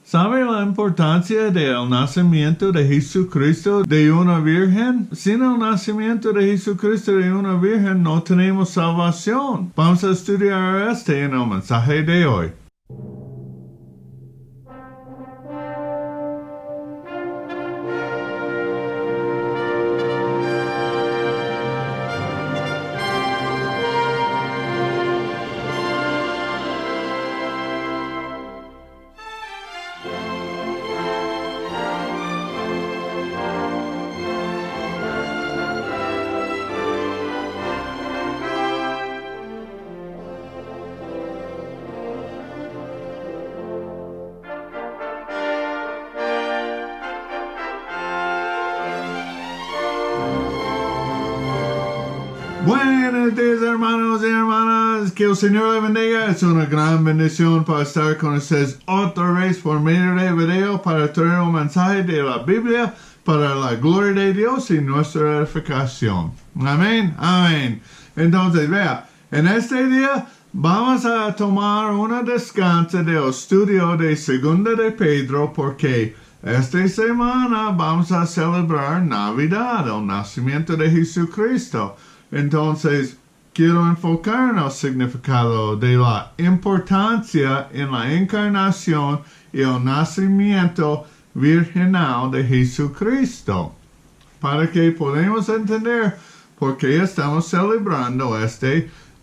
¿Sabe la importancia del nacimiento de Jesucristo de una virgen? Sin el nacimiento de Jesucristo de una virgen no tenemos salvación. Vamos a estudiar en el mensaje de hoy. Buenos días, hermanos y hermanas, que el Señor le bendiga. Es una gran bendición para estar con ustedes otra vez por medio de video para traer un mensaje de la Biblia para la gloria de Dios y nuestra edificación. Amén, amén. Entonces, vea, en este día vamos a tomar una descanso del estudio de Segunda de Pedro porque esta semana vamos a celebrar Navidad, el nacimiento de Jesucristo. Entonces, quiero enfocar en el significado de la importancia en la encarnación y el nacimiento virginal de Jesucristo, para que podamos entender por qué estamos celebrando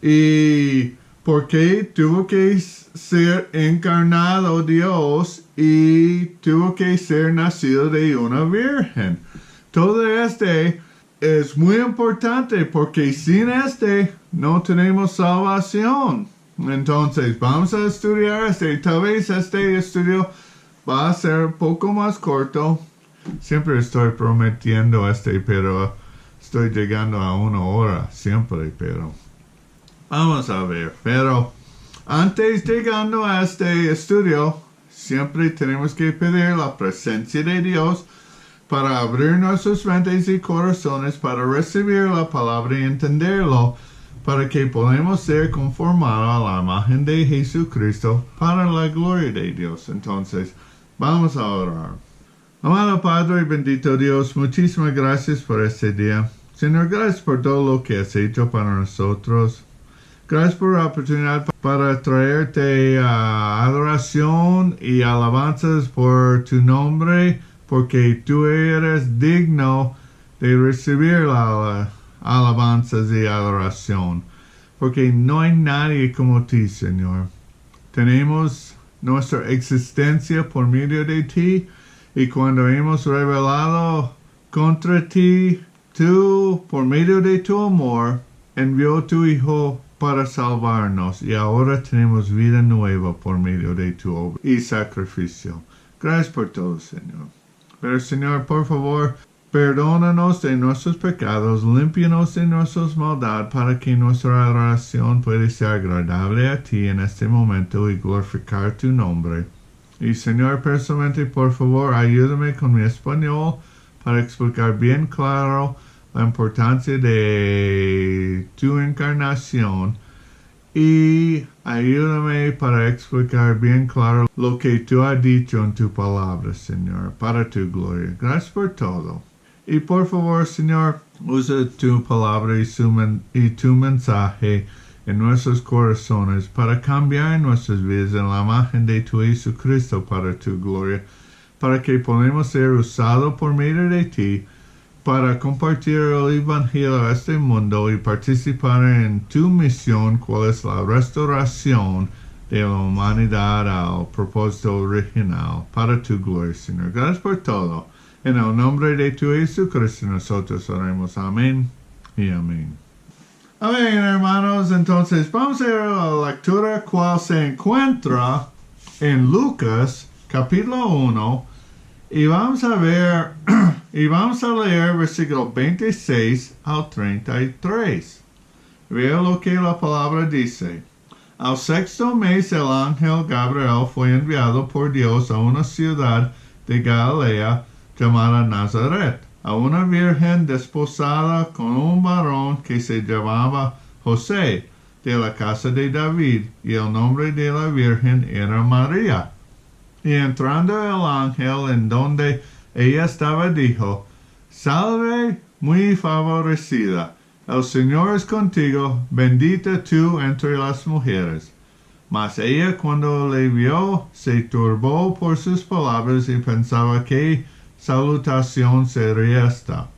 y por qué tuvo que ser encarnado Dios y tuvo que ser nacido de una virgen. Todo es muy importante porque sin no tenemos salvación. Entonces, vamos a estudiar Tal vez este estudio va a ser un poco más corto. Siempre estoy prometiendo pero estoy llegando a 1 hora. Siempre, pero vamos a ver. Pero antes de llegando a este estudio, siempre tenemos que pedir la presencia de Dios para abrir nuestras mentes y corazones para recibir la palabra y entenderlo, para que podamos ser conformados a la imagen de Jesucristo para la gloria de Dios. Entonces, vamos a orar. Amado Padre, bendito Dios, muchísimas gracias por este día. Señor, gracias por todo lo que has hecho para nosotros. Gracias por la oportunidad para traerte adoración y alabanzas por tu nombre, porque tú eres digno de recibir la alabanzas y adoración, porque no hay nadie como ti, Señor. Tenemos nuestra existencia por medio de ti, y cuando hemos revelado contra ti, tú, por medio de tu amor, envió tu Hijo para salvarnos, y ahora tenemos vida nueva por medio de tu obra y sacrificio. Gracias por todo, Señor. Pero Señor, por favor, perdónanos de nuestros pecados, límpianos de nuestras maldades, para que nuestra adoración pueda ser agradable a ti en este momento y glorificar tu nombre. Y Señor, personalmente, por favor, ayúdame con mi español para explicar bien claro la importancia de tu encarnación. Y ayúdame para explicar bien claro lo que tú has dicho en tu palabra, Señor, para tu gloria. Gracias por todo. Y por favor, Señor, usa tu palabra y tu mensaje en nuestros corazones para cambiar nuestras vidas en la imagen de tu Jesucristo para tu gloria, para que podamos ser usados por medio de ti para compartir el Evangelio a este mundo y participar en tu misión, cual es la restauración de la humanidad al propósito original, para tu gloria, Señor. Gracias por todo. En el nombre de tu Jesucristo nosotros oramos. Amén y amén. Amén, hermanos. Entonces, vamos a ver la lectura cual se encuentra en Lucas, capítulo 1, y vamos a ver... Y vamos a leer versículo 26 al 33. Vea lo que la palabra dice. Al 6º mes el ángel Gabriel fue enviado por Dios a una ciudad de Galilea llamada Nazaret, a una virgen desposada con un varón que se llamaba José, de la casa de David, y el nombre de la virgen era María. Y entrando el ángel en donde ella estaba, dijo: Salve, muy favorecida, el Señor es contigo, bendita tú entre las mujeres. Mas ella, cuando le vio, se turbó por sus palabras y pensaba qué salutación sería esta.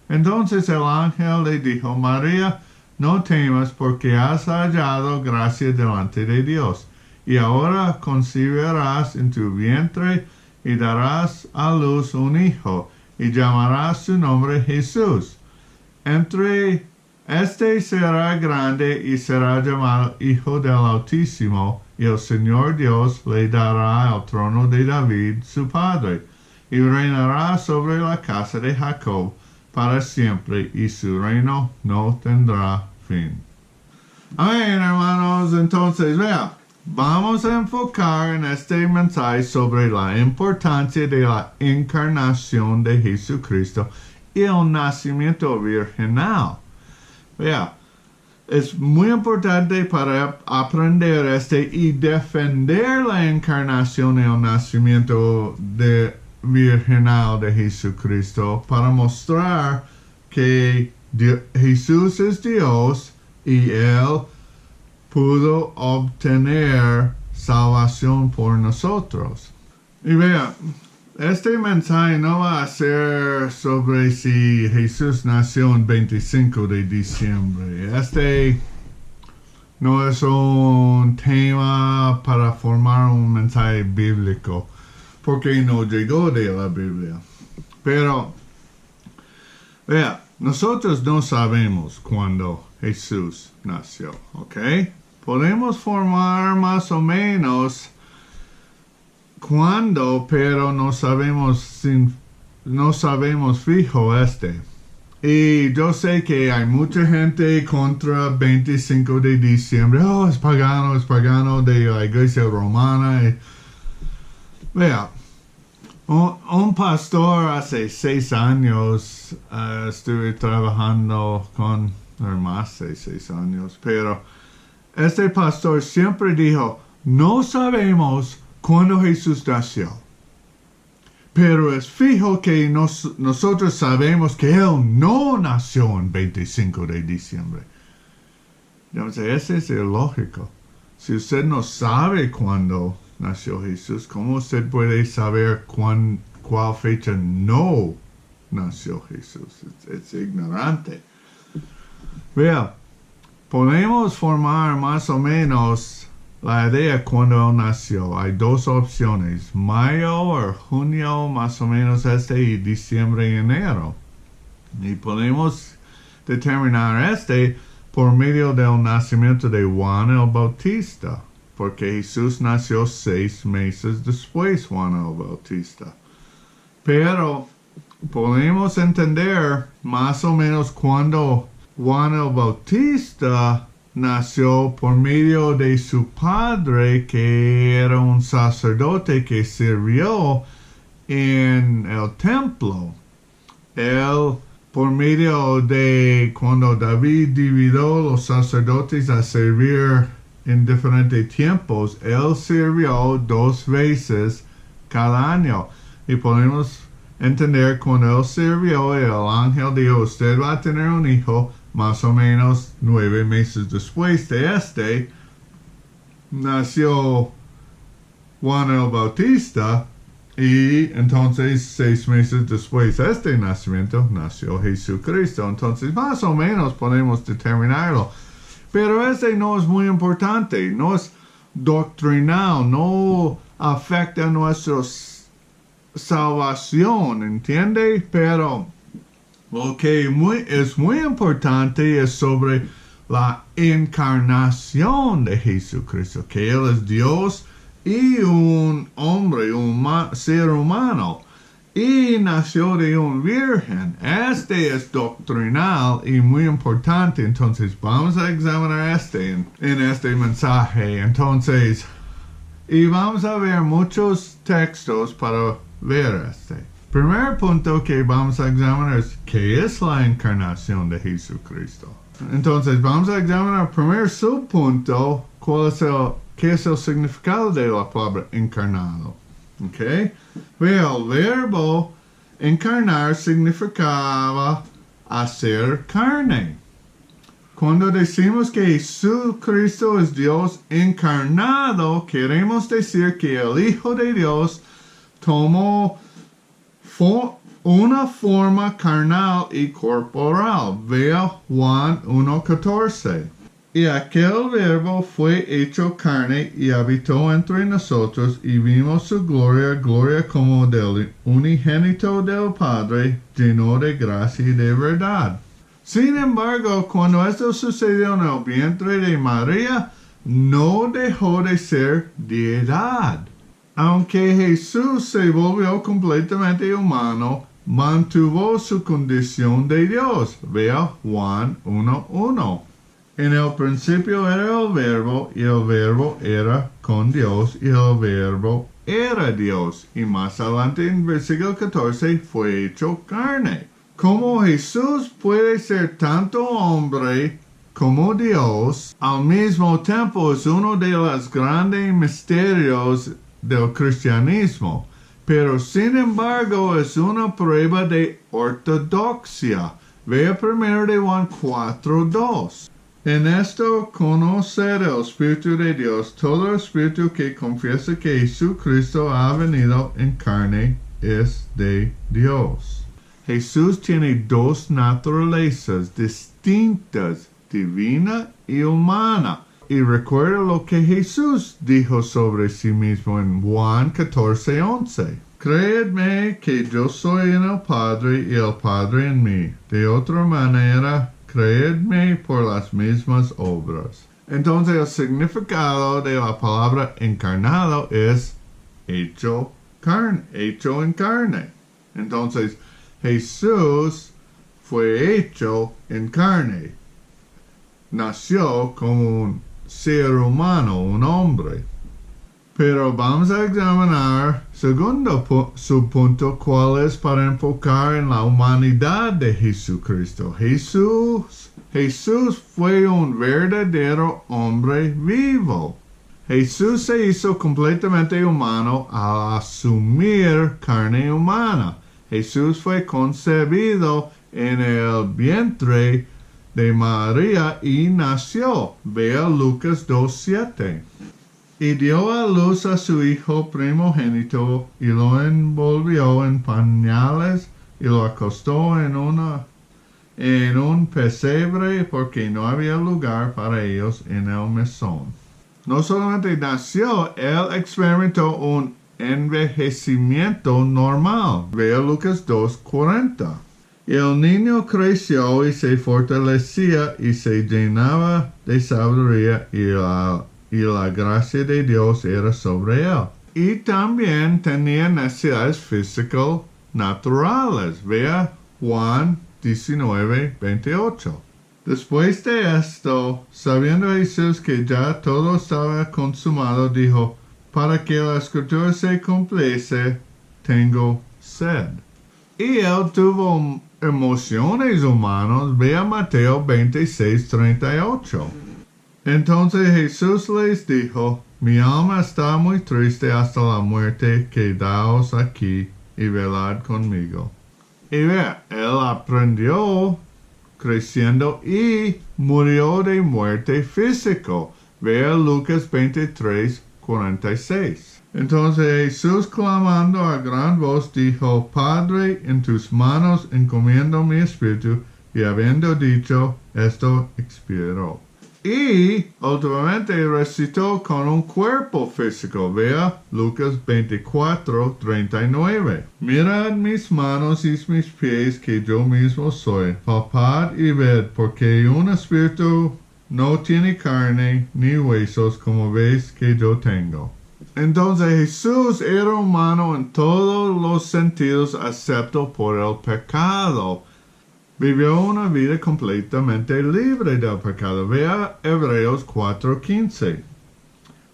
Entonces el ángel le dijo: María, no temas, porque has hallado gracia delante de Dios. Y ahora concebirás en tu vientre y darás a luz un hijo, y llamarás su nombre Jesús. Este será grande y será llamado Hijo del Altísimo, y el Señor Dios le dará el trono de David, su padre, y reinará sobre la casa de Jacob para siempre, y su reino no tendrá fin. Amén, hermanos. Entonces, vea, vamos a enfocar en este mensaje sobre la importancia de la encarnación de Jesucristo y el nacimiento virginal. Vea, es muy importante para aprender y defender la encarnación y el nacimiento virginal de Jesucristo, para mostrar que Jesús es Dios y Él pudo obtener salvación por nosotros. Y vea, este mensaje no va a ser sobre si Jesús nació el 25 de diciembre. Este no es un tema para formar un mensaje bíblico, porque no llegó de la Biblia. Pero, vea, nosotros no sabemos cuándo Jesús nació, ¿ok? Podemos formar más o menos cuándo, pero no sabemos fijo este. Y yo sé que hay mucha gente contra 25 de diciembre. Oh, es pagano de la iglesia romana. Vea, un pastor hace 6 años estuve trabajando con, más de 6 años, pero este pastor siempre dijo: no sabemos cuándo Jesús nació, pero es fijo que nosotros sabemos que Él no nació el 25 de diciembre. Entonces, ese es ilógico. Si usted no sabe cuándo nació Jesús, ¿cómo usted puede saber cuál fecha no nació Jesús? Es ignorante. Vea, podemos formar más o menos la idea cuando Él nació. Hay 2 opciones: mayo o junio, más o menos y diciembre y enero. Y podemos determinar por medio del nacimiento de Juan el Bautista, porque Jesús nació 6 meses después Juan el Bautista. Pero podemos entender más o menos cuando Juan el Bautista nació por medio de su padre, que era un sacerdote que sirvió en el templo. Él, por medio de cuando David dividió los sacerdotes a servir en diferentes tiempos, él sirvió 2 veces cada año. Y podemos entender cuando él sirvió, el ángel dijo: usted va a tener un hijo. Más o menos 9 meses después de nació Juan el Bautista, y entonces 6 meses después de este nacimiento nació Jesucristo. Entonces más o menos podemos determinarlo. Pero no es muy importante, no es doctrinal, no afecta nuestra salvación, ¿entiende? Pero lo que es muy importante es sobre la encarnación de Jesucristo, que Él es Dios y un hombre, un ser humano, y nació de un virgen. Es doctrinal y muy importante. Entonces vamos a examinar en este mensaje. Entonces, y vamos a ver muchos textos para ver Primer punto que vamos a examinar es ¿qué es la encarnación de Jesucristo? Entonces vamos a examinar primer subpunto, ¿qué es el significado de la palabra encarnado? Okay? Vea, el verbo encarnar significaba hacer carne. Cuando decimos que Jesucristo es Dios encarnado, queremos decir que el Hijo de Dios tomó una forma carnal y corporal. Vea Juan 1:14. Y aquel verbo fue hecho carne y habitó entre nosotros y vimos su gloria, gloria como del unigénito del Padre, lleno de gracia y de verdad. Sin embargo, cuando esto sucedió en el vientre de María, no dejó de ser deidad. Aunque Jesús se volvió completamente humano, mantuvo su condición de Dios. Vea Juan 1:1. En el principio era el verbo, y el verbo era con Dios, y el verbo era Dios. Y más adelante en versículo 14, fue hecho carne. Como Jesús puede ser tanto hombre como Dios, al mismo tiempo es uno de los grandes misterios del cristianismo. Pero sin embargo es una prueba de ortodoxia. Vea 1 de Juan 4:2. En esto conocer el Espíritu de Dios, todo espíritu que confiesa que Jesucristo ha venido en carne es de Dios. Jesús tiene dos naturalezas distintas, divina y humana. Y recuerda lo que Jesús dijo sobre sí mismo en Juan 14:11. Creedme que yo soy en el Padre y el Padre en mí. De otra manera, creedme por las mismas obras. Entonces el significado de la palabra encarnado es hecho en carne. Entonces Jesús fue hecho en carne. Nació como un ser humano, un hombre. Pero vamos a examinar, segundo subpunto, cuál es para enfocar en la humanidad de Jesucristo. Jesús fue un verdadero hombre vivo. Jesús se hizo completamente humano al asumir carne humana. Jesús fue concebido en el vientre de María y nació. Vea Lucas 2:7. Y dio a luz a su hijo primogénito y lo envolvió en pañales y lo acostó en un pesebre porque no había lugar para ellos en el mesón. No solamente nació, él experimentó un envejecimiento normal. Vea Lucas 2:40. Y el niño creció y se fortalecía y se llenaba de sabiduría y la gracia de Dios era sobre él. Y también tenía necesidades físicas naturales. Vea Juan 19:28. Después de esto, sabiendo Jesús que ya todo estaba consumado, dijo, para que la escritura se cumpliese, tengo sed. Y él tuvo emociones humanas. Vea Mateo 26:38. Entonces Jesús les dijo, mi alma está muy triste hasta la muerte, quedaos aquí y velad conmigo. Y vea, él aprendió creciendo y murió de muerte física. Vea Lucas 23:46. Entonces Jesús, clamando a gran voz, dijo, Padre, en tus manos encomiendo mi espíritu, y habiendo dicho esto, expiró. Y últimamente resucitó con un cuerpo físico. Vea Lucas 24:39. Mirad mis manos y mis pies, que yo mismo soy. Palpad y ved, porque un espíritu no tiene carne ni huesos, como veis que yo tengo. Entonces Jesús era humano en todos los sentidos, excepto por el pecado. Vivió una vida completamente libre del pecado. Vea Hebreos 4:15.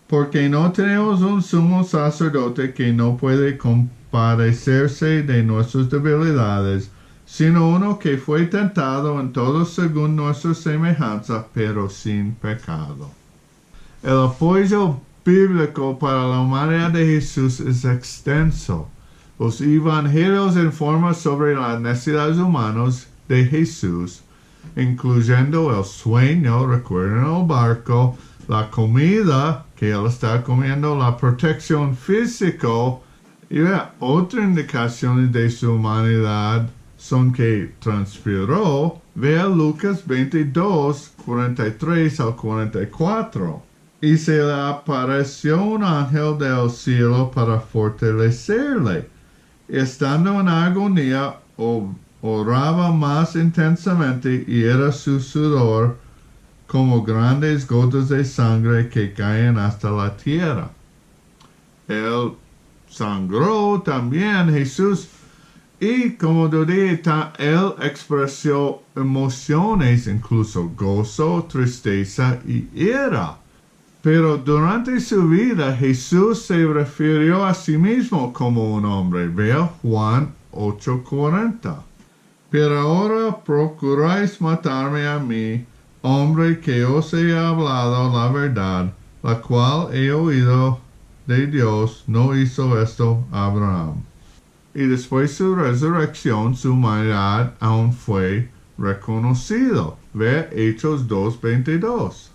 Porque no tenemos un sumo sacerdote que no puede compadecerse de nuestras debilidades, sino uno que fue tentado en todo según nuestra semejanza, pero sin pecado. El apoyo bíblico para la humanidad de Jesús es extenso. Los evangelios informan sobre las necesidades humanas de Jesús, incluyendo el sueño, recuerden el barco, la comida que él está comiendo, la protección física. Y otra indicación de su humanidad son que transpiró. Vea Lucas 22, 43 al 44. Y se le apareció un ángel del cielo para fortalecerle. Estando en agonía, oraba más intensamente y era su sudor como grandes gotas de sangre que caen hasta la tierra. Él sangró también, Jesús, y como dije, él expresó emociones, incluso gozo, tristeza y ira. Pero durante su vida Jesús se refirió a sí mismo como un hombre. Vea Juan 8:40. Pero ahora procuráis matarme a mí, hombre que os he hablado la verdad, la cual he oído de Dios, no hizo esto Abraham. Y después de su resurrección, su humanidad aún fue reconocido. Ve Hechos 2:22.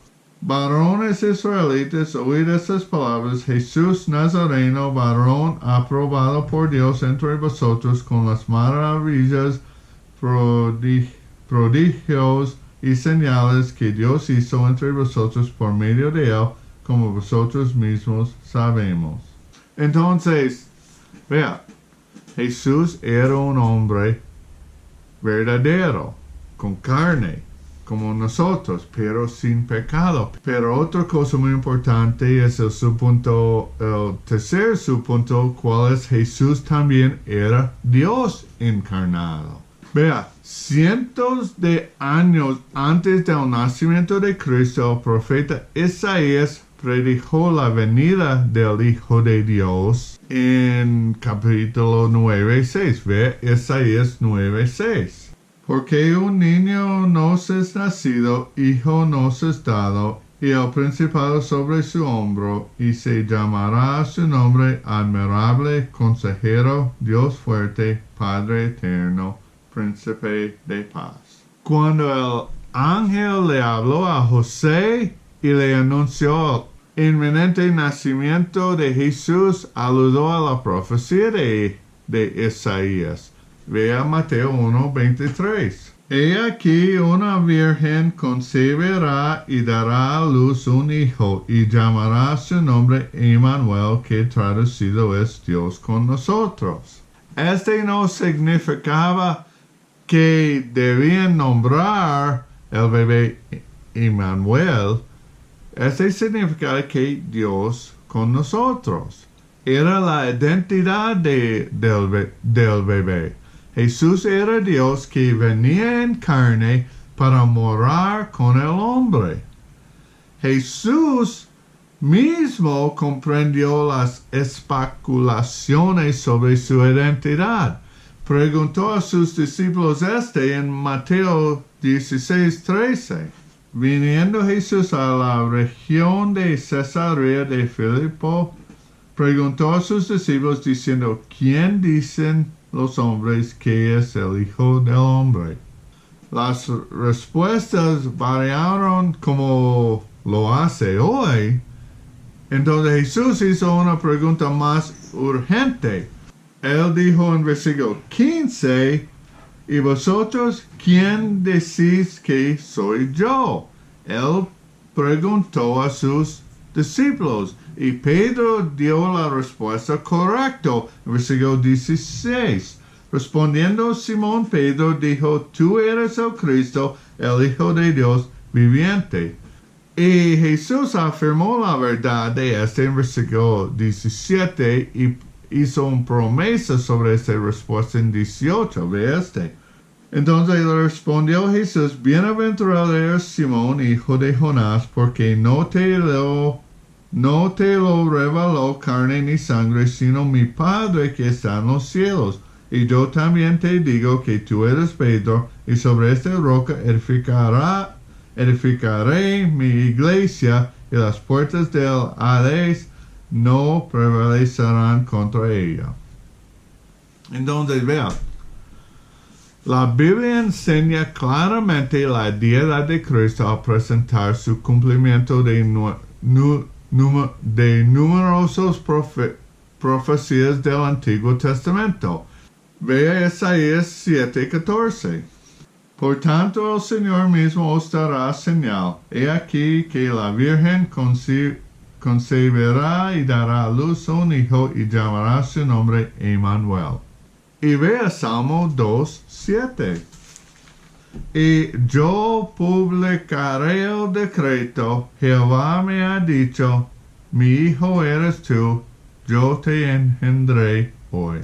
Varones israelitas, oíd estas palabras: Jesús Nazareno, varón aprobado por Dios entre vosotros con las maravillas, prodigios y señales que Dios hizo entre vosotros por medio de él, como vosotros mismos sabemos. Entonces, vea, Jesús era un hombre verdadero, con carne, como nosotros, pero sin pecado. Pero otra cosa muy importante es el tercer subpunto, cual es Jesús también era Dios encarnado. Vea, cientos de años antes del nacimiento de Cristo, el profeta Isaías predijo la venida del Hijo de Dios en capítulo 9:6. Ve Isaías 9:6. Porque un niño nos es nacido, hijo nos es dado, y el principado sobre su hombro, y se llamará su nombre Admirable, Consejero, Dios fuerte, Padre eterno, Príncipe de paz. Cuando el ángel le habló a José y le anunció el inminente nacimiento de Jesús, aludó a la profecía de Isaías. Vea Mateo 1:23. He aquí una virgen concebirá y dará a luz un hijo, y llamará su nombre Emmanuel, que traducido es Dios con nosotros. Este no significaba que debían nombrar el bebé Emmanuel. Este significaba que Dios con nosotros. Era la identidad del bebé. Jesús era Dios que venía en carne para morar con el hombre. Jesús mismo comprendió las especulaciones sobre su identidad. Preguntó a sus discípulos en Mateo 16:13. Viniendo Jesús a la región de Cesarea de Filipo, preguntó a sus discípulos diciendo: ¿quién dicen los hombres que es el Hijo del Hombre? Las respuestas variaron como lo hace hoy. Entonces Jesús hizo una pregunta más urgente. Él dijo en versículo 15: ¿y vosotros quién decís que soy yo? Él preguntó a sus discípulos. Y Pedro dio la respuesta correcta. Versículo 16. Respondiendo Simón Pedro dijo: tú eres el Cristo, el Hijo de Dios viviente. Y Jesús afirmó la verdad de este en versículo 17 y hizo una promesa sobre esta respuesta en 18. Ve este. Entonces le respondió Jesús: bienaventurado eres Simón, hijo de Jonás, porque no te lo reveló carne ni sangre, sino mi Padre que está en los cielos. Y yo también te digo que tú eres Pedro, y sobre esta roca edificaré mi iglesia, y las puertas del Hades no prevalecerán contra ella. Entonces, vean, la Biblia enseña claramente la deidad de Cristo al presentar su cumplimiento de numerosas profecías del Antiguo Testamento. Vea Isaías 7:14. Por tanto, el Señor mismo os dará señal. He aquí que la Virgen concebirá y dará a luz un hijo y llamará su nombre Emmanuel. Y vea Salmo 2:7. Y yo publicaré el decreto. Jehová me ha dicho, mi hijo eres tú, yo te engendré hoy.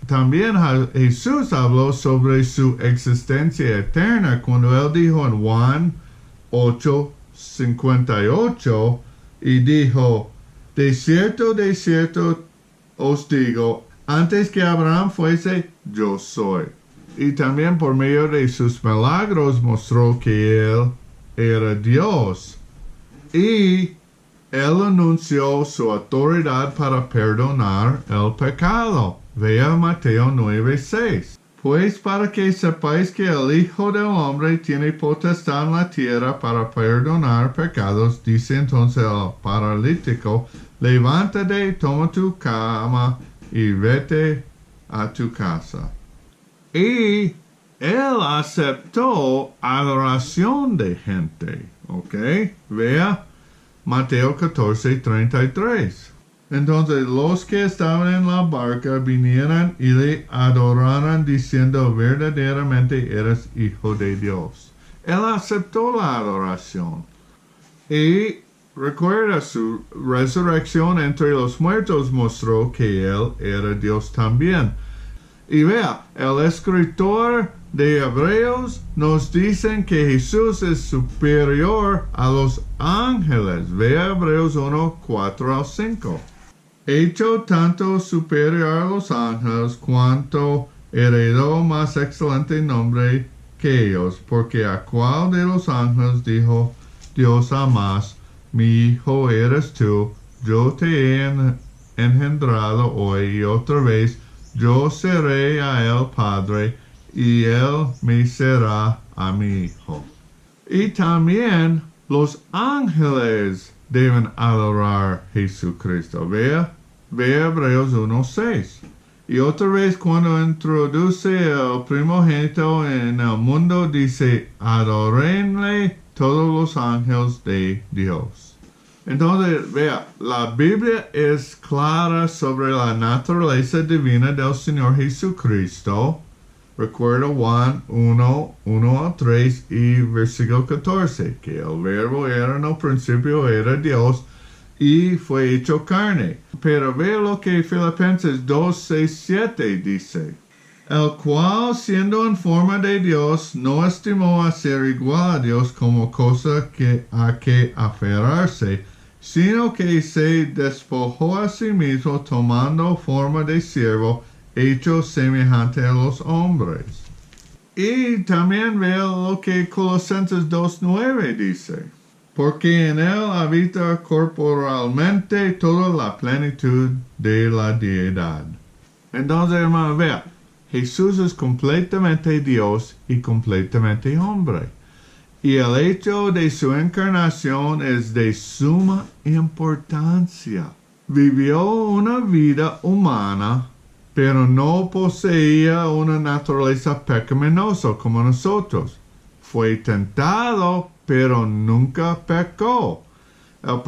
También Jesús habló sobre su existencia eterna cuando él dijo en Juan 8:58 y dijo, de cierto os digo, antes que Abraham fuese, yo soy. Y también por medio de sus milagros mostró que él era Dios. Y él anunció su autoridad para perdonar el pecado. Vea Mateo 9:6. Pues para que sepáis que el Hijo del Hombre tiene potestad en la tierra para perdonar pecados, dice entonces el paralítico, levántate, toma tu cama y vete a tu casa. Y él aceptó adoración de gente. ¿Ok? Vea Mateo 14:33. Entonces los que estaban en la barca vinieran y le adoraran diciendo, verdaderamente eres Hijo de Dios. Él aceptó la adoración. Y recuerda, su resurrección entre los muertos mostró que él era Dios también. Y vea, el escritor de Hebreos nos dice que Jesús es superior a los ángeles. Vea Hebreos 1:4-5. Hecho tanto superior a los ángeles cuanto heredó más excelente nombre que ellos, porque a cuál de los ángeles dijo Dios a más, mi hijo eres tú, yo te he engendrado hoy, y otra vez yo seré a él padre, y él me será a mi hijo. Y también los ángeles deben adorar a Jesucristo. Vea Hebreos 1:6. Y otra vez cuando introduce el primogénito en el mundo, dice, adorenle todos los ángeles de Dios. Entonces, vea, la Biblia es clara sobre la naturaleza divina del Señor Jesucristo. Recuerda Juan 1:1-3 y versículo 14, que el verbo era en el principio, era Dios, y fue hecho carne. Pero vea lo que Filipenses 2:6-7 dice. El cual, siendo en forma de Dios, no estimó a ser igual a Dios como cosa a que aferrarse, sino que se despojó a sí mismo tomando forma de siervo, hecho semejante a los hombres. Y también vea lo que Colosenses 2:9 dice. Porque en él habita corporalmente toda la plenitud de la deidad. Entonces, hermano, vea, Jesús es completamente Dios y completamente hombre. Y el hecho de su encarnación es de suma importancia. Vivió una vida humana, pero no poseía una naturaleza pecaminosa como nosotros. Fue tentado, pero nunca pecó. El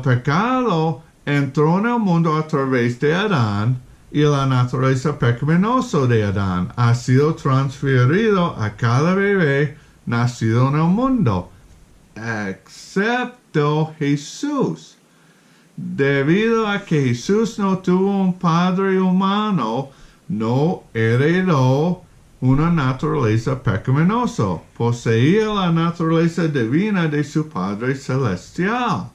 pecado entró en el mundo a través de Adán, y la naturaleza pecaminosa de Adán ha sido transferido a cada bebé nacido en el mundo, excepto Jesús. Debido a que Jesús no tuvo un padre humano, no heredó una naturaleza pecaminosa. Poseía la naturaleza divina de su Padre Celestial.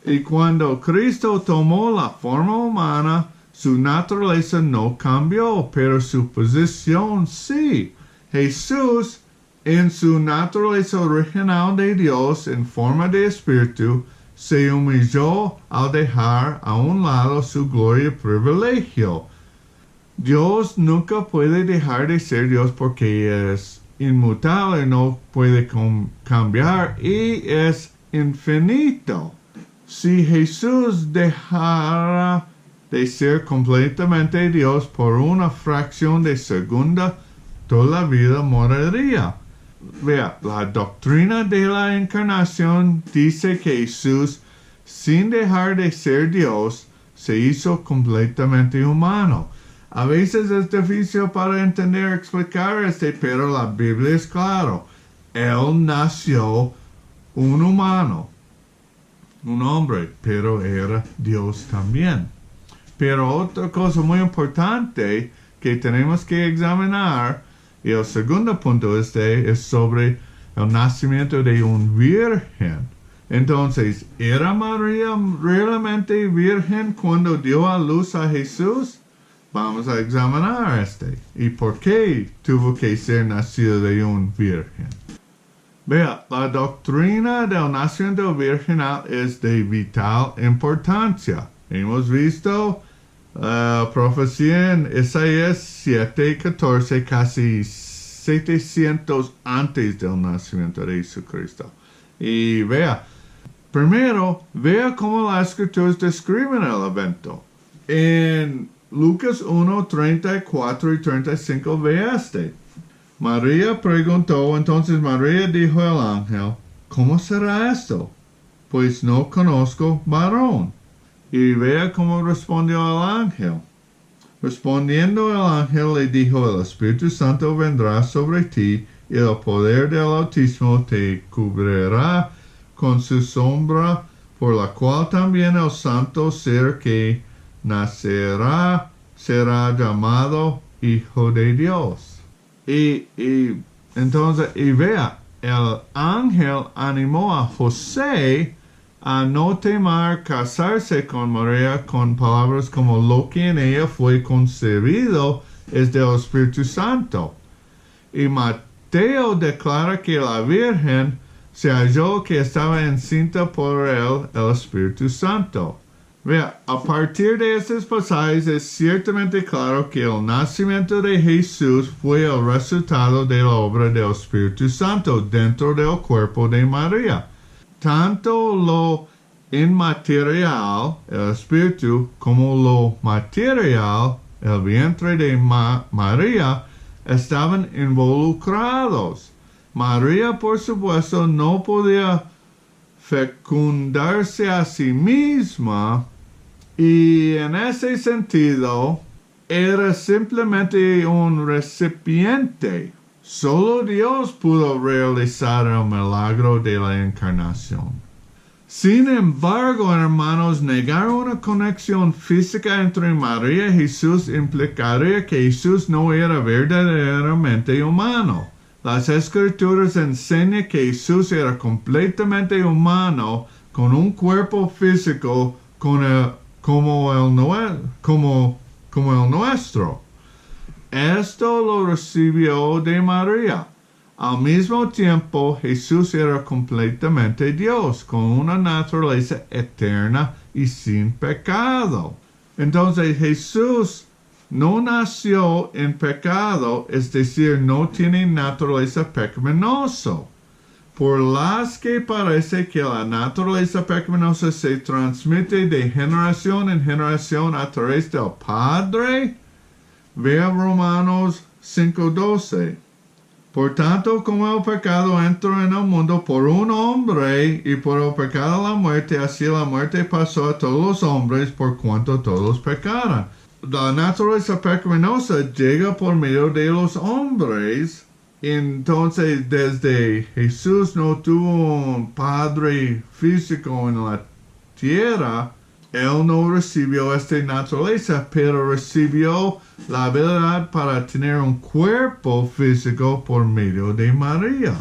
Y cuando Cristo tomó la forma humana, su naturaleza no cambió, pero su posición sí. Jesús, en su naturaleza original de Dios, en forma de espíritu, se humilló al dejar a un lado su gloria y privilegio. Dios nunca puede dejar de ser Dios porque es inmutable, no puede cambiar y es infinito. Si Jesús dejara de ser completamente Dios por una fracción de segunda, toda la vida moriría. Vea, la doctrina de la encarnación dice que Jesús, sin dejar de ser Dios, se hizo completamente humano. A veces es difícil para entender, explicar pero la Biblia es claro. Él nació un humano, un hombre, pero era Dios también. Pero otra cosa muy importante que tenemos que examinar, y el segundo punto es sobre el nacimiento de un virgen. Entonces, ¿era María realmente virgen cuando dio a luz a Jesús? Vamos a examinar y por qué tuvo que ser nacido de un virgen. Vea, la doctrina del nacimiento virginal es de vital importancia. Hemos visto profecía en Isaías 7:14, casi 700 antes del nacimiento de Jesucristo. Y vea, primero, vea cómo las escrituras describen el evento. En Lucas 1, 34 y 35, vea María preguntó, entonces María dijo al ángel, ¿cómo será esto? Pues no conozco varón. Y vea cómo respondió el ángel. Respondiendo el ángel le dijo, el Espíritu Santo vendrá sobre ti y el poder del Altísimo te cubrirá con su sombra, por la cual también el santo ser que nacerá será llamado Hijo de Dios. Y entonces, vea, el ángel animó a José a no temer casarse con María con palabras como lo que en ella fue concebido es del Espíritu Santo. Y Mateo declara que la Virgen se halló que estaba encinta por él, el Espíritu Santo. Vea, a partir de estos pasajes es ciertamente claro que el nacimiento de Jesús fue el resultado de la obra del Espíritu Santo dentro del cuerpo de María. Tanto lo inmaterial, el Espíritu, como lo material, el vientre de María, estaban involucrados. María, por supuesto, no podía fecundarse a sí misma y en ese sentido era simplemente un recipiente. Solo Dios pudo realizar el milagro de la encarnación. Sin embargo, hermanos, negar una conexión física entre María y Jesús implicaría que Jesús no era verdaderamente humano. Las Escrituras enseñan que Jesús era completamente humano, con un cuerpo físico como el nuestro. Esto lo recibió de María. Al mismo tiempo, Jesús era completamente Dios, con una naturaleza eterna y sin pecado. Entonces, Jesús no nació en pecado, es decir, no tiene naturaleza pecaminosa. Por las que parece que la naturaleza pecaminosa se transmite de generación en generación a través del Padre, vea Romanos 5:12. Por tanto, como el pecado entró en el mundo por un hombre, y por el pecado la muerte, así la muerte pasó a todos los hombres por cuanto todos pecaron. La naturaleza pecaminosa llega por medio de los hombres. Entonces, desde Jesús no tuvo un padre físico en la tierra, él no recibió esta naturaleza, pero recibió la habilidad para tener un cuerpo físico por medio de María.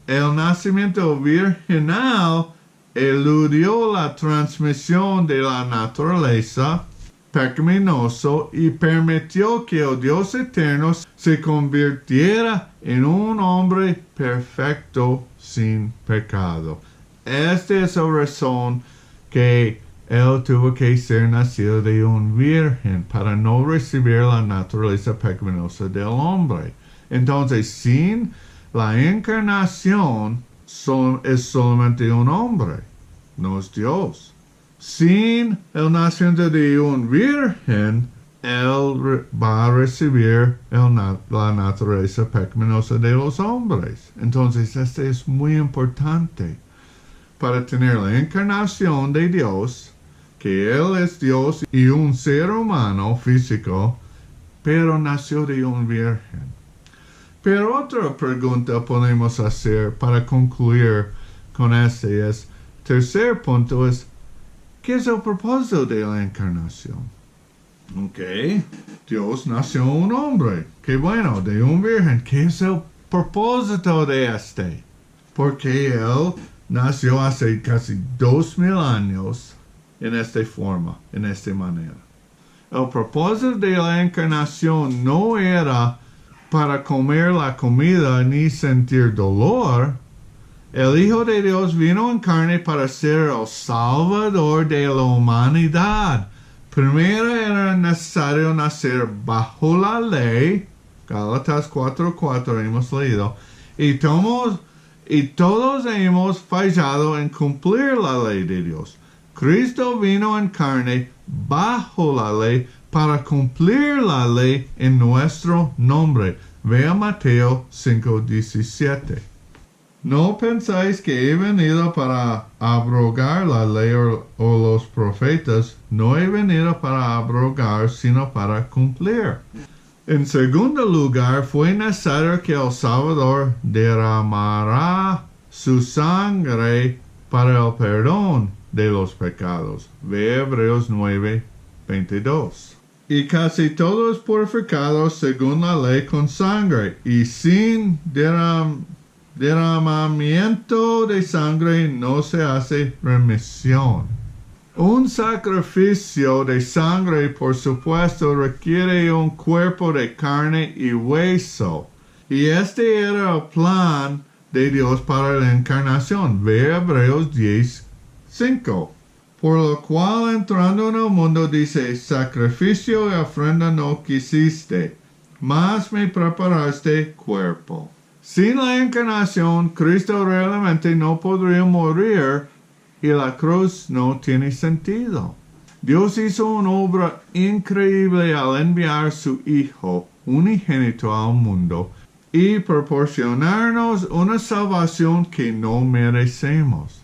El nacimiento virginal eludió la transmisión de la naturaleza pecaminoso y permitió que el Dios eterno se convirtiera en un hombre perfecto sin pecado. Esta es la razón que él tuvo que ser nacido de una virgen para no recibir la naturaleza pecaminosa del hombre. Entonces, sin la encarnación, es solamente un hombre, no es Dios. Sin el nacimiento de una virgen, él va a recibir la naturaleza pecaminosa de los hombres. Entonces, esto es muy importante para tener la encarnación de Dios, que Él es Dios y un ser humano físico, pero nació de una virgen. Pero otra pregunta podemos hacer para concluir con este es, tercer punto es, ¿qué es el propósito de la encarnación? Ok, Dios nació un hombre, qué bueno, de una virgen. ¿Qué es el propósito de este? Porque Él nació hace casi 2000 años en esta forma, en esta manera. El propósito de la encarnación no era para comer la comida ni sentir dolor. El Hijo de Dios vino en carne para ser el Salvador de la humanidad. Primero era necesario nacer bajo la ley, Gálatas 4:4 hemos leído, y todos hemos fallado en cumplir la ley de Dios. Cristo vino en carne bajo la ley para cumplir la ley en nuestro nombre. Vea Mateo 5:17. No pensáis que he venido para abrogar la ley o los profetas. No he venido para abrogar, sino para cumplir. En segundo lugar, fue necesario que el Salvador derramara su sangre para el perdón de los pecados. Ve Hebreos 9:22. Y casi todo es purificado según la ley con sangre, y sin derramamiento de sangre no se hace remisión. Un sacrificio de sangre, por supuesto, requiere un cuerpo de carne y hueso. Y este era el plan de Dios para la encarnación. Ve Hebreos 10:5. Por lo cual, entrando en el mundo, dice, sacrificio y ofrenda no quisiste, mas me preparaste cuerpo. Sin la encarnación, Cristo realmente no podría morir y la cruz no tiene sentido. Dios hizo una obra increíble al enviar su Hijo unigénito al mundo y proporcionarnos una salvación que no merecemos.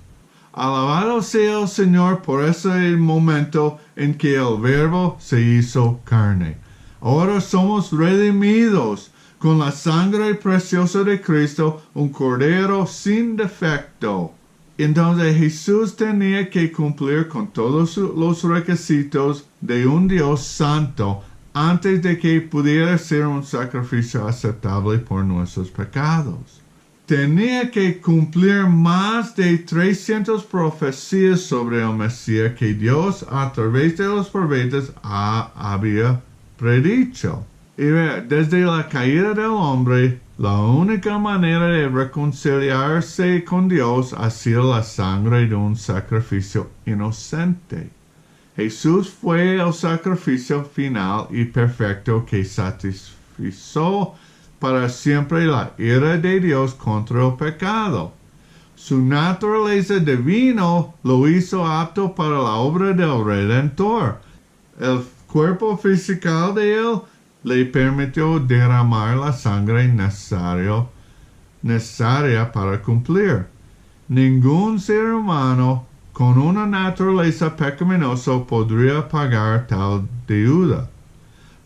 Alabado sea el Señor por ese momento en que el Verbo se hizo carne. Ahora somos redimidos con la sangre preciosa de Cristo, un cordero sin defecto. Entonces Jesús tenía que cumplir con todos los requisitos de un Dios santo antes de que pudiera ser un sacrificio aceptable por nuestros pecados. Tenía que cumplir más de 300 profecías sobre el Mesías que Dios a través de los profetas había predicho. Y desde la caída del hombre, la única manera de reconciliarse con Dios ha sido la sangre de un sacrificio inocente. Jesús fue el sacrificio final y perfecto que satisfizo para siempre la ira de Dios contra el pecado. Su naturaleza divina lo hizo apto para la obra del Redentor. El cuerpo físico de él le permitió derramar la sangre necesaria para cumplir. Ningún ser humano con una naturaleza pecaminosa podría pagar tal deuda.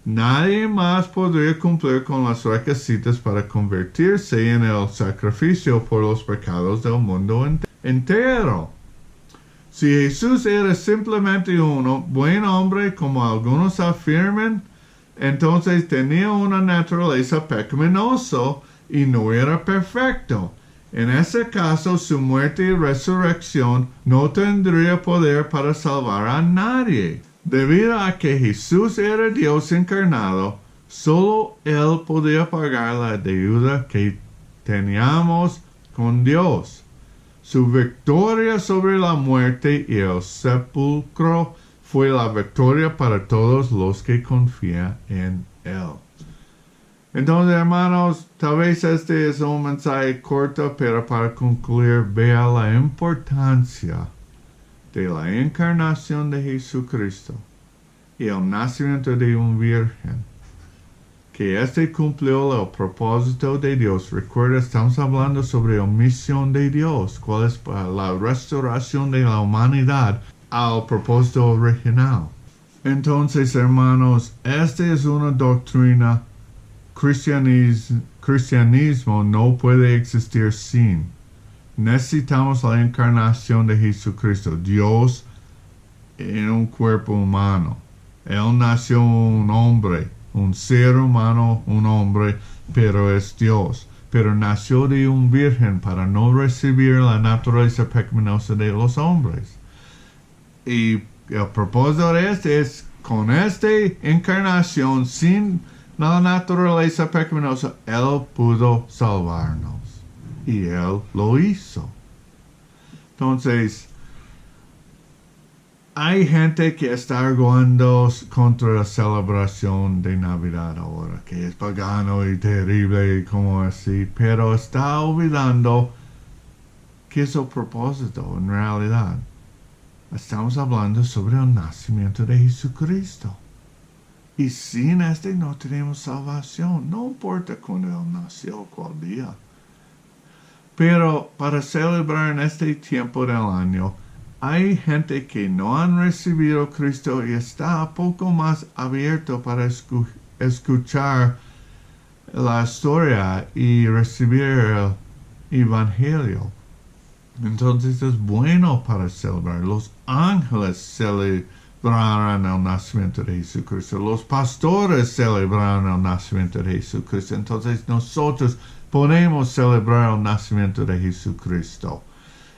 Nadie más podría cumplir con los requisitos para convertirse en el sacrificio por los pecados del mundo entero. Si Jesús era simplemente un buen hombre, como algunos afirman, entonces tenía una naturaleza pecaminosa y no era perfecto. En ese caso, su muerte y resurrección no tendría poder para salvar a nadie. Debido a que Jesús era Dios encarnado, solo Él podía pagar la deuda que teníamos con Dios. Su victoria sobre la muerte y el sepulcro fue la victoria para todos los que confían en Él. Entonces, hermanos, tal vez este es un mensaje corto, pero para concluir, vea la importancia de la encarnación de Jesucristo y el nacimiento de una virgen. Que este cumplió el propósito de Dios. Recuerda, estamos hablando sobre la misión de Dios, cuál es la restauración de la humanidad al propósito original. Entonces, hermanos, esta es una doctrina. Cristianismo no puede existir sin. Necesitamos la encarnación de Jesucristo, Dios en un cuerpo humano. Él nació un hombre, un ser humano, un hombre, pero es Dios. Pero nació de una virgen para no recibir la naturaleza pecaminosa de los hombres. Y el propósito de este es, con esta encarnación, sin la naturaleza pecaminosa, Él pudo salvarnos. Y Él lo hizo. Entonces, hay gente que está arguendo contra la celebración de Navidad ahora, que es pagano y terrible y como así, pero está olvidando qué es el propósito en realidad. Estamos hablando sobre el nacimiento de Jesucristo. Y sin este no tenemos salvación. No importa cuándo Él nació, cuál día. Pero para celebrar en este tiempo del año, hay gente que no han recibido a Cristo y está un poco más abierto para escuchar la historia y recibir el Evangelio. Entonces es bueno para celebrar. Los ángeles celebraron el nacimiento de Jesucristo. Los pastores celebraron el nacimiento de Jesucristo. Entonces nosotros podemos celebrar el nacimiento de Jesucristo.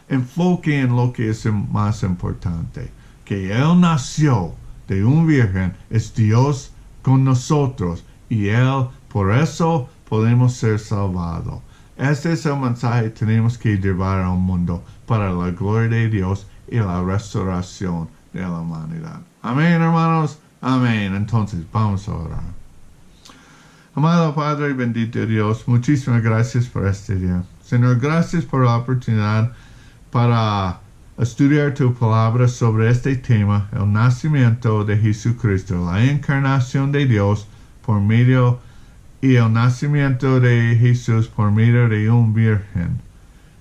Enfoque en lo que es más importante. Que Él nació de una virgen. Es Dios con nosotros. Y Él, por eso, podemos ser salvados. Este es el mensaje que tenemos que llevar al mundo para la gloria de Dios y la restauración de la humanidad. Amén, hermanos. Amén. Entonces, vamos a orar. Amado Padre, bendito Dios, muchísimas gracias por este día. Señor, gracias por la oportunidad para estudiar tu palabra sobre este tema, el nacimiento de Jesucristo, la encarnación de Dios por medio y el nacimiento de Jesús por medio de una virgen.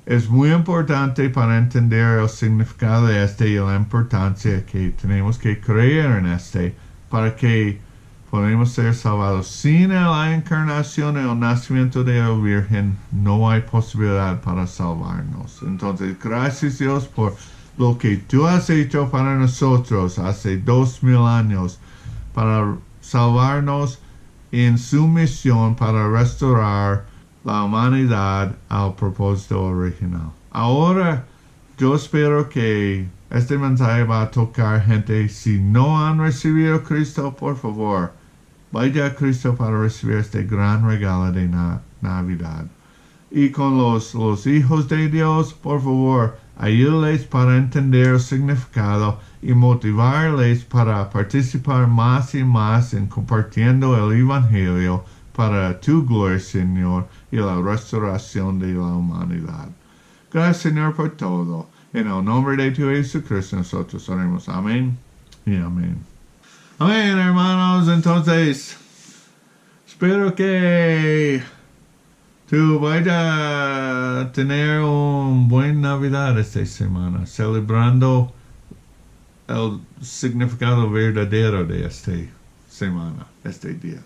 Es muy importante para entender el significado de este y la importancia que tenemos que creer en este para que podamos ser salvados. Sin la encarnación y el nacimiento de la Virgen no hay posibilidad para salvarnos. Entonces, gracias Dios por lo que tú has hecho para nosotros hace 2000 años para salvarnos en su misión para restaurar la humanidad al propósito original. Ahora, yo espero que este mensaje va a tocar gente. Si no han recibido a Cristo, por favor, vaya a Cristo para recibir este gran regalo de Navidad. Y con los hijos de Dios, por favor, ayúdales para entender el significado y motivarles para participar más y más en compartiendo el Evangelio para tu gloria, Señor, y la restauración de la humanidad. Gracias, Señor, por todo. En el nombre de tu Jesucristo nosotros oremos. Amén y amén. Amén, hermanos. Entonces, espero que tú vayas a tener un buen Navidad esta semana, celebrando el significado verdadero de esta semana, este día.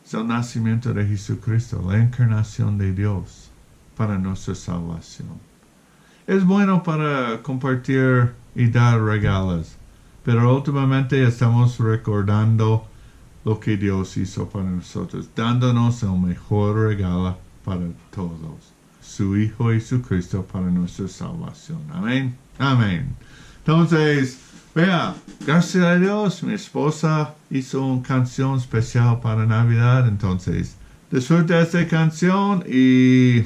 Es el nacimiento de Jesucristo, la encarnación de Dios para nuestra salvación. Es bueno para compartir y dar regalos, pero últimamente estamos recordando lo que Dios hizo para nosotros, dándonos el mejor regalo para todos, su Hijo Jesucristo para nuestra salvación. Amén. Amén. Entonces, vea, gracias a Dios, mi esposa hizo una canción especial para Navidad. Entonces, disfruta esta canción y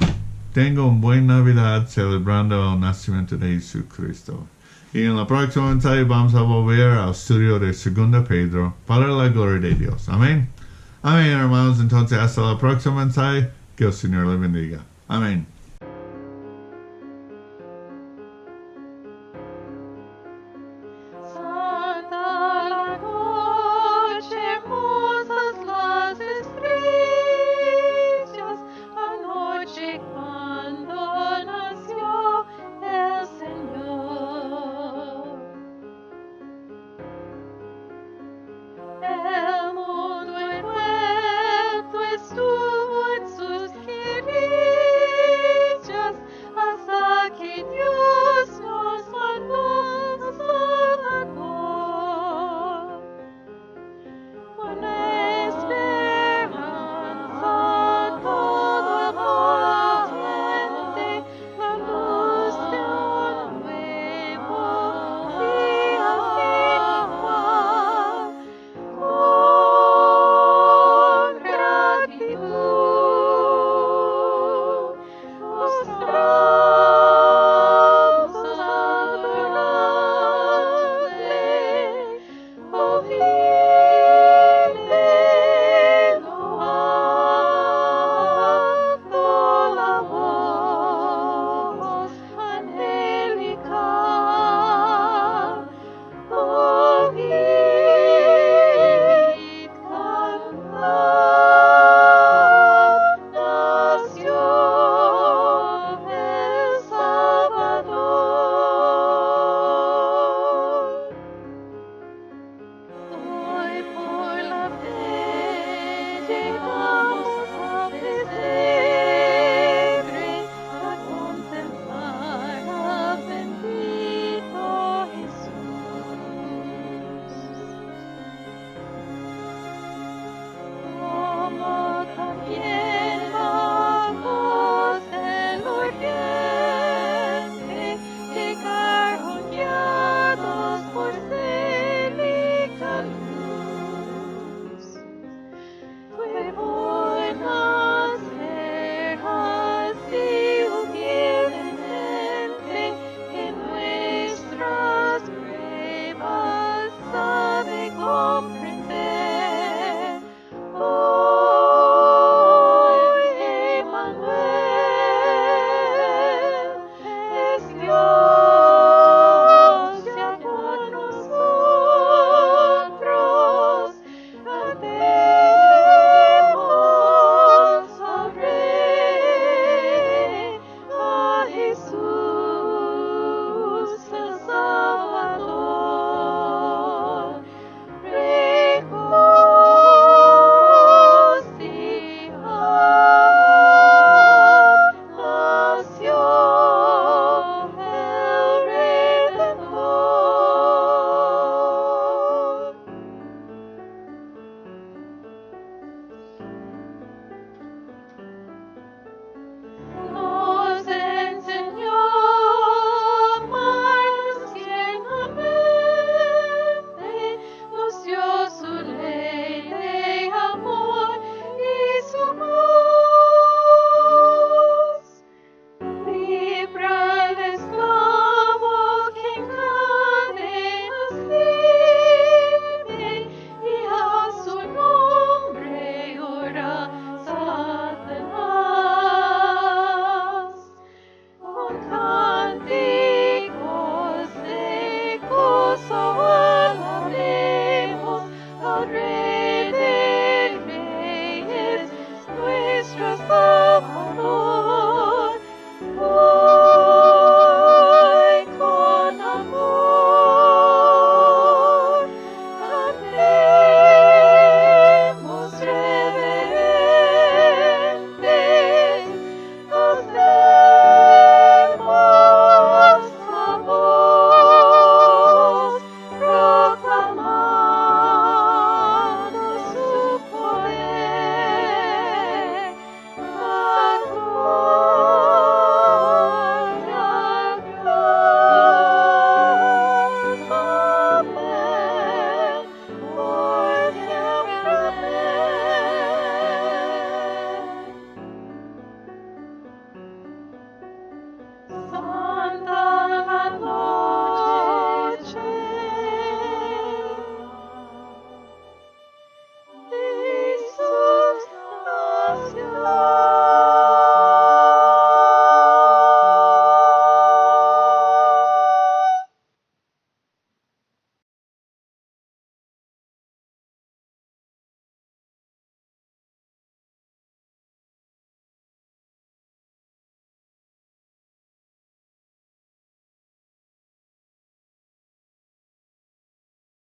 tenga un buen Navidad celebrando el nacimiento de Jesucristo. Y en la próxima mensaje vamos a volver al estudio de 2 Pedro para la gloria de Dios. Amén. Amén, hermanos. Entonces, hasta la próxima mensaje. Que el Señor le bendiga. Amén.